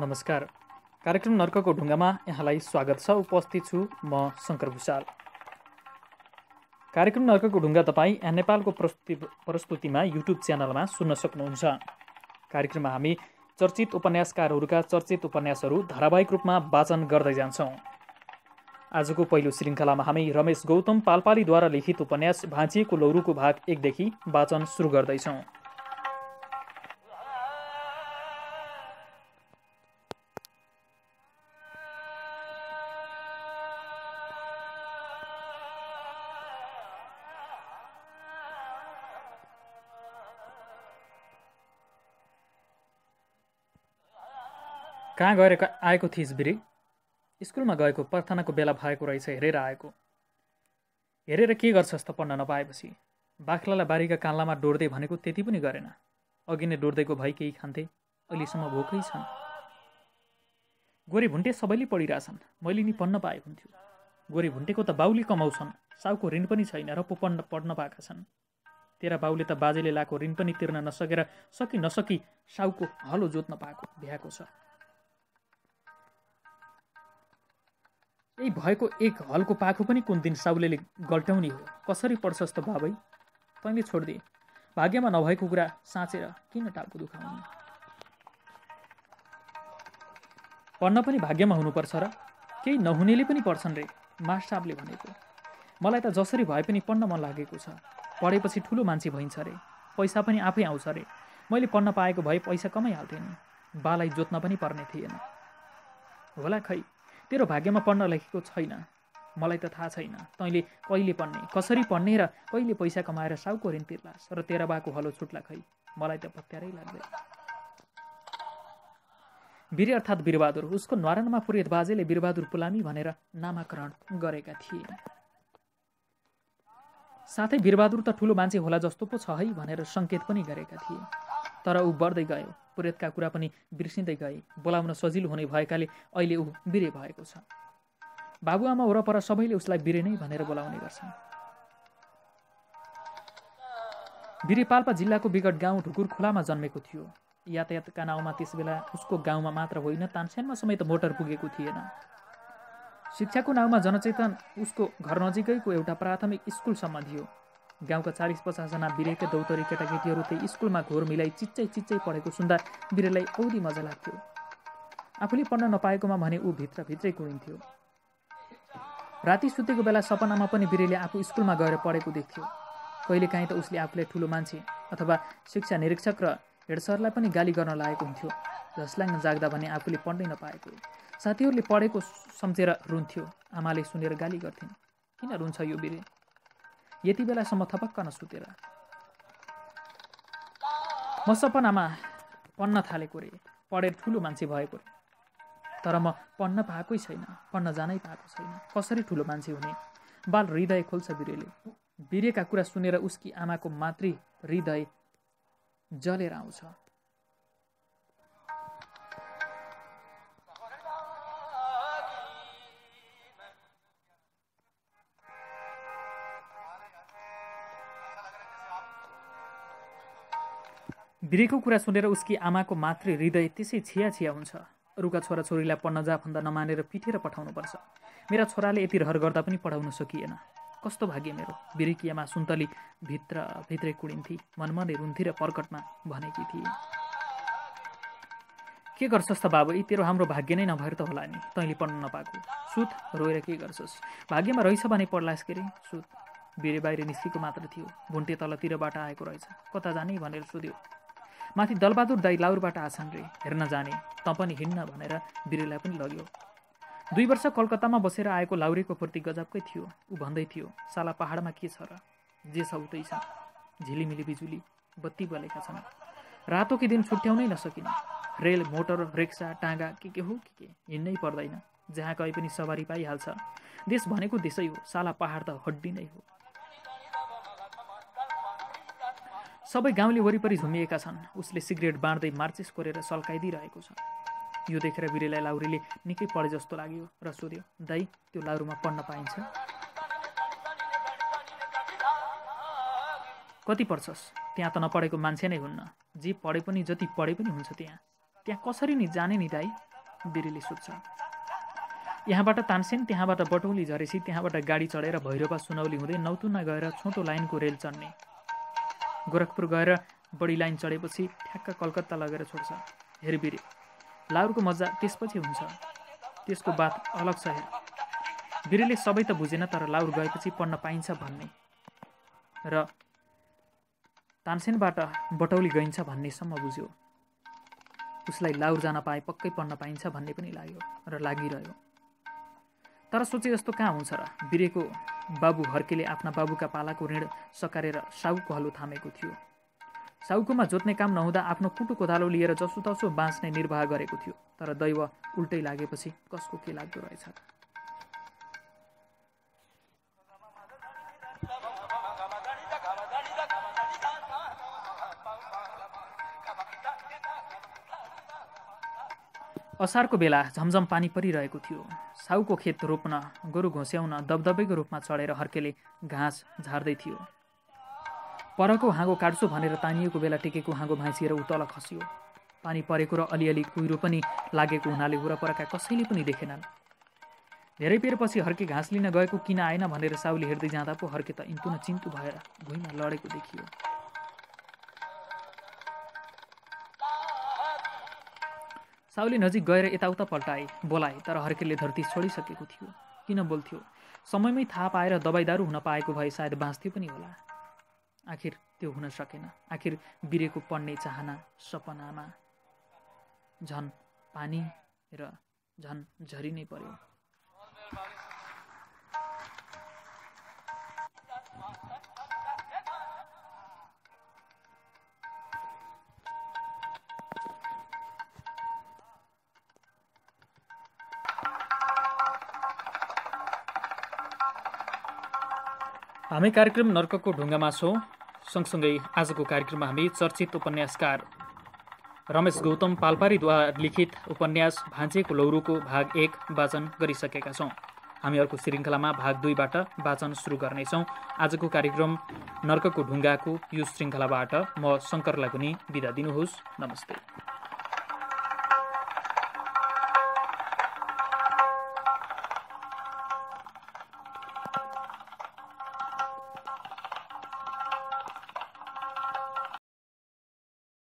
नमस्कार। कार्यक्रम नर्कको ढुङ्गामा यहाँलाई स्वागत छ। उपस्थित छु म शङ्कर भुषाल। कार्यक्रम नर्कको ढुङ्गा तपाईँ नेपालको प्रस्तुतिमा युट्युब च्यानलमा सुन्न सक्नुहुन्छ। कार्यक्रममा हामी चर्चित उपन्यासकारहरूका चर्चित उपन्यासहरू धारावाहिक रूपमा वाचन गर्दै जान्छौँ। आजको पहिलो श्रृङ्खलामा हामी रमेश गौतम पालपालीद्वारा लिखित उपन्यास भाँचिएको लौरुको भाग 1 देखि वाचन सुरु गर्दैछौँ। कहाँ गएर आएको थिइस् बिरे? स्कुलमा गएको, प्रार्थनाको बेला भएको रहेछ, हेरेर आएको। हेरेर के गर्छस् त पढ्न नपाएपछि? बाख्लालाई बारीका कान्लामा डोर्दै भनेको त्यति पनि गरेन। अघि नै डोर्दैको भई केही खान्थे, अहिलेसम्म भोकै छन्। गोरी भुन्टे सबैले पढिरहेछन्, मैले नि पढ्न पाए हुन्थ्यो। गोरी भुन्टेको त बाउले कमाउँछन्, साउको ऋण पनि छैन र पो पढ्न पाएका छन्। तेरा बाउले त बाजेले लाएको ऋण पनि तिर्न नसकेर सकी नसकी साउको हलो जोत्न पाएको भ्याएको छ। यही भएको एक हलको पाखो पनि कुन दिन साउले गल्ट्याउने हो। कसरी पढ्छस् त बाबै? तैँले छोडिदिए। भाग्यमा नभएको कुरा साँचेर किन टाउको दुखाउने? पढ्न पनि भाग्यमा हुनुपर्छ र? केही नहुनेले पनि पढ्छन् रे, मास्टर साहबले भनेको। मलाई त जसरी भए पनि पढ्न मन लागेको छ। पढेपछि ठुलो मान्छे भइन्छ रे, पैसा पनि आफै आउँछ रे। मैले पढ्न पाएको भए पैसा कमाइहाल्थेँ नि, बालाई जोत्न पनि पर्ने थिएन। होला खै, तेरो भाग्यमा पढ्न लेखेको छैन, मलाई त थाहा छैन। तैँले कहिले पढ्ने, कसरी पढ्ने र कहिले पैसा कमाएर साउको ऋण तिर्लास् र तेरा बाको हलो छुट्ला खै, मलाई त पत्यारै लाग्दैन। वीर अर्थात् वीरबहादुर, उसको न्वारानमा पुरोहित बाजेले वीरबहादुर पुलामी भनेर नामाकरण गरेका थिए। साथै वीरबहादुर त ठुलो मान्छे होला जस्तो पो छ है भनेर सङ्केत पनि गरेका थिए। तर ऊ बढ्दै गयो, पुरोहितका कुरा पनि बिर्सिँदै गए। बोलाउन सजिलो हुने भएकाले अहिले ऊ वीरे भएको छ। बाबुआमा वरपर सबैले उसलाई वीरे नै भनेर बोलाउने गर्छन्। वीरे पाल्पा जिल्लाको विकट गाउँ ढुकुर खोलामा जन्मेको थियो। यातायातका नाउँमा त्यसबेला उसको गाउँमा मात्र होइन, तानसेनमा समेत मोटर पुगेको थिएन। शिक्षाको नाउँमा जनचेतन उसको घर नजिकैको एउटा प्राथमिक स्कुलसम्म थियो। गाउँका 40-50 जना वीरेका दौतरी केटाकेटीहरू त्यही स्कुलमा घोर मिलाई चिच्चै पढेको सुन्दा वीरेलाई औधी मजा लाग्थ्यो। आफूले पढ्न नपाएकोमा भने ऊ भित्रै कुडिन्थ्यो। राति सुतेको बेला सपनामा पनि वीरेले आफू स्कुलमा गएर पढेको देख्थ्यो। कहिलेकाहीँ त उसले आफूले ठुलो मान्छे अथवा शिक्षा निरीक्षक र हेडसरलाई पनि गाली गर्न लागेको हुन्थ्यो। झस्लाङ जाग्दा भने आफूले पढ्नै नपाएको। साथीहरूले पढेको सम्झेर रुन्थ्यो। आमाले सुनेर गाली गर्थिन्, किन रुन्छ यो वीरे? यति बेलासम्म थपक्क नसुतेर। म सपनामा पढ्न थालेको रे, पढेर ठुलो मान्छे भएको रे। तर म पढ्न पाएकै छैन, पढ्न जानै पाएको छैन। कसरी ठुलो मान्छे हुने? बाल हृदय खोल्छ वीरेले। वीरेका कुरा सुनेर उसकी आमाको मातृ हृदय जलेर आउँछ। वीरेको कुरा सुनेर उसकी आमाको मातृ हृदय त्यसै छिया हुन्छ। अरूका छोराछोरीलाई पढ्न जा भन्दा नमानेर पिटेर पठाउनुपर्छ। मेरा छोराले यति रहर गर्दा पनि पढाउन सकिएन। कस्तो भाग्य मेरो। वीरेकी आमा सुन्तली भित्रै कुडिन्थी, मनमनै रुन्थी र पर्कटमा भनेकी थिए, के गर्छस् त बाबु? तेरो हाम्रो भाग्य नै नभएर त होला नि तैँले पढ्न नपाएको। सुत, रोएर के गर्छस्? भाग्यमा रहेछ भने पढ्लास् के रे? सुत। वीरे बाहिर निस्केको मात्र थियो। भुन्टे तलतिरबाट आएको रहेछ। कता जाने भनेर सोध्यो। माथि दलबहादुर दाई लाउरबाट आछन् रे, हेर्न जाने, तँ पनि हिँड्न भनेर वीरेलाई पनि लग्यो। 2 वर्ष कलकत्तामा बसेर आएको लाउरेको फुर्ती गजबकै थियो। ऊ भन्दै थियो, साला पहाडमा के छ र? जे छ उतै छ। झिलिमिली बिजुली बत्ती बलेका छन्। रातोकी दिन छुट्याउनै नसकिने। रेल, मोटर, रिक्सा, टाँगा के हो के हिँड्नै पर्दैन। जहाँ गए पनि सवारी पाइहाल्छ। देश भनेको देशै हो, साला पहाड त हड्डी नै हो। सबै गाउँले वरिपरि झुमिएका छन्। उसले सिगरेट बाँड्दै मार्चिस कोरेर सल्काइदिइरहेको छ। यो देखेर वीरेलाई लाउरीले निकै पढे जस्तो लाग्यो र सोध्यो, दाई त्यो लाउरूमा पढ्न पाइन्छ? कति पढ्छस्? त्यहाँ त नपढेको मान्छे नै हुन्न। जे पढे पनि जति पढे पनि हुन्छ त्यहाँ। त्यहाँ कसरी नि जाने नि दाइ? बिरेले सोध्छ। यहाँबाट तानसेन, त्यहाँबाट बटौली झरेसी, त्यहाँबाट गाडी चढेर भैरवा सुनौली हुँदै नौतुना गएर छोटो लाइनको रेल चढ्ने। गोरखपुर गएर बढी लाइन चढेपछि ठ्याक्क कलकत्ता लगेर छोड्छ। हेर बिरे, लाउरको मजा त्यसपछि हुन्छ, त्यसको बात अलग छ। हेर, बिरेले सबै त बुझेन, तर लाउर गएपछि पढ्न पाइन्छ भन्ने र तानसेनबाट बटौली गइन्छ भन्नेसम्म बुझ्यो। उसलाई लाउर जान पाए पक्कै पढ्न पाइन्छ भन्ने पनि लाग्यो र लागिरह्यो। तर सोचे जस्तो कहाँ हुन्छ र? बिरेको बाबु हर्केले आफ्ना बाबुका पालाको ऋण सकारेर साउको हलो थामेको थियो। साउकोमा जोत्ने काम नहुँदा आफ्नो कुटो कोदालो लिएर जसोतसो बाँच्ने निर्वाह गरेको थियो। तर दैव उल्टै लागेपछि कसको के लाग्दो रहेछ? असारको बेला झमझम पानी परिरहेको थियो। साउको खेत रोप्न, गोरु घोस्याउन दबदबैको रूपमा चढेर हर्केले घाँस झार्दै थियो। परको हाँगो काट्छु भनेर तानिएको बेला टेकेको हाँगो भाँचिएर उ तल खस्यो। पानी परेको र अलिअलि कुहिरो पनि लागेको हुनाले वरपरका कसैले पनि देखेनन्। धेरै बेरपछि हर्के घाँस लिन गएको किन आएन भनेर साउले हेर्दै जाँदा पो हर्के त इन्तु न चिन्तु भएर भुइँमा लडेको देखियो। साउले नजिक गएर यताउता पल्टाए, बोलाए, तर हर्केले धरती छोडिसकेको थियो। किन बोल्थ्यो? समयमै थाहा पाएर दबाईदारू हुन पाएको भए सायद बाँच्थ्यो पनि होला। आखिर त्यो हुन सकेन। आखिर बिरेको पढ्ने चाहना सपनामा झन पानी र झन झरी नै पर्यो। हामी कार्यक्रम नर्कको ढुङ्गामा छौँ। सँगसँगै आजको कार्यक्रममा हामी चर्चित उपन्यासकार रमेश गौतम पाल्पारीद्वारा लिखित उपन्यास भान्जेको लौरोको भाग 1 वाचन गरिसकेका छौँ। हामी अर्को श्रृङ्खलामा भाग 2बाट वाचन सुरु गर्नेछौँ। आजको कार्यक्रम नर्कको ढुङ्गाको यो श्रृङ्खलाबाट म शङ्कर लागुनी बिदा दिनुहोस्। नमस्ते।